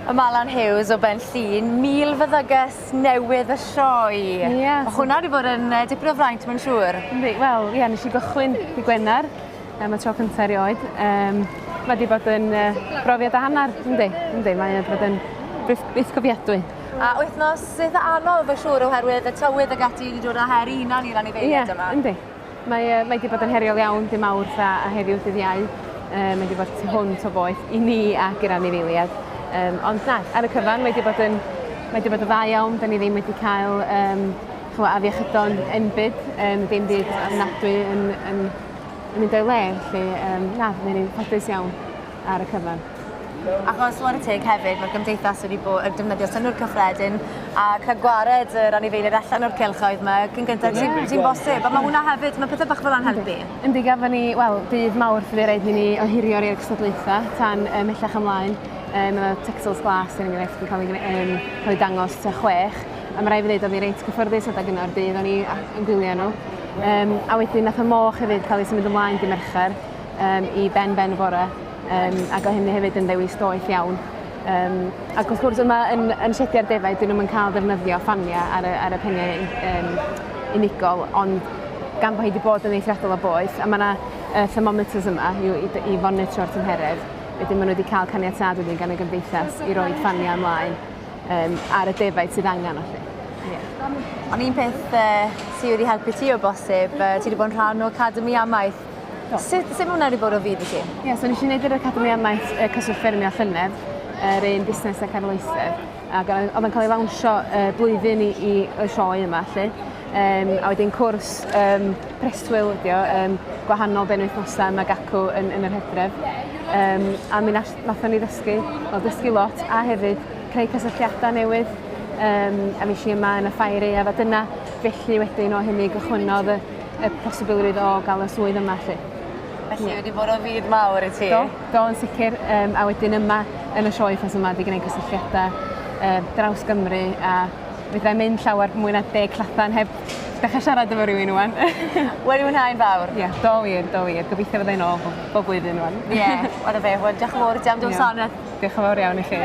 y Malan Hughes o Ben Llun, 1000 feddygus newydd y sioe. Mae hwnna wedi bod yn dipyn o fraint, mae'n siŵr. Wel, nes i gychwyn i Gwener, mae tro cyntaf erioed. Mae wedi bod yn brofiad a hanner, yndi, mae wedi bod yn byth cofiadwy. A wythnos eitha anodd fy siŵr oherwydd y tywydd ag ati wedi dod â her unan i'r anifeiliaid yma. Yndi. Mae wedi bod yn heriol iawn dim Mawrth a heddiw dydd Iau. Mae wedi bod tu hwnt o boeth i ni ac i'r anifeiliaid. Ond na, ar y cyfan mae wedi bod yn dda iawn. Da ni ddim wedi cael afiechydon enbyd, ddim byd ofnadwy yn mynd o'i le. Na, mae'n ffodus iawn ar y cyfan. Achos war y teg hefyd, mae'r gymdeithas wedi bod yn defnyddio synnwyr cyffredin a cael gwared yr anifeiliaid allan o'r cylchoedd yma cyn gyntaf sy'n bosib. A mae hwnna hefyd, mae pethau bach fel yna'n helpu. Yndi, gafon ni, wel, bydd Mawrth wedi rhaid i ni ohirio'r i'r cystadlaethau tan mellach ymlaen. Mae Texels Glas yn enghraifft yn cael ei dangos tua 6. A mae rai fi ddweud oedd ni reit gyffyrddus adag yno'r dydd o'n i yn gwylio nhw. A wedyn nath y moch hefyd cael ei symud ymlaen di Mercher i ben y bore. Ac o hynny hefyd yn ddewis doeth iawn. Ac wrth gwrs yma yn Siedi'r Defaid, dyn nhw'n cael defnyddio ffania ar y peniau unigol, ond gan bod hi wedi bod yn eithriadol o boeth, a mae yna thermometers yma i fonitro'r tymheredd, wedyn maen nhw wedi cael caniatad wedyn gan y gymdeithas i roi ffania ymlaen ar y defaid sydd angen allu. Ond un peth sydd wedi helpu ti o bosib, ti wedi bod yn rhan o Academi Amaeth. Sut mae hwnna wedi bod o fydd i ti? So nes i wneud yr Academi Amaeth Cyswllt Ffermio Llynedd, yr un busnes ac arloesedd. Ac oedd yn cael ei lawnsio blwyddyn i y sioe yma, lle. A wedyn cwrs preswyl ydi o, gwahanol benwythnosau mag acw yn yr Hydref. A mi nathon ni ddysgu lot, a hefyd creu cysylltiadau newydd. A mi si yma yn y ffair Eaf, a dyna felly wedyn o hynny gychwynodd y posibilrwydd o gael y swydd yma, lle. Felly wedi bod o fydd mawr i ti? Do, yn sicr. A wedyn yma yn y sioe ffos yma wedi gwneud cysylltiadau draws Gymru a fydda mynd llawer mwy na 10 clathan heb dechrau siarad efo rhywun wan. Wedi mwynhau'n fawr? Ie, do wir. Gobeithio fydda i'n ôl bob blwyddyn wan. Ie, wad o fe. Diolch yn fawr i ti am dy wasanaeth. Diolch yn fawr iawn i chi.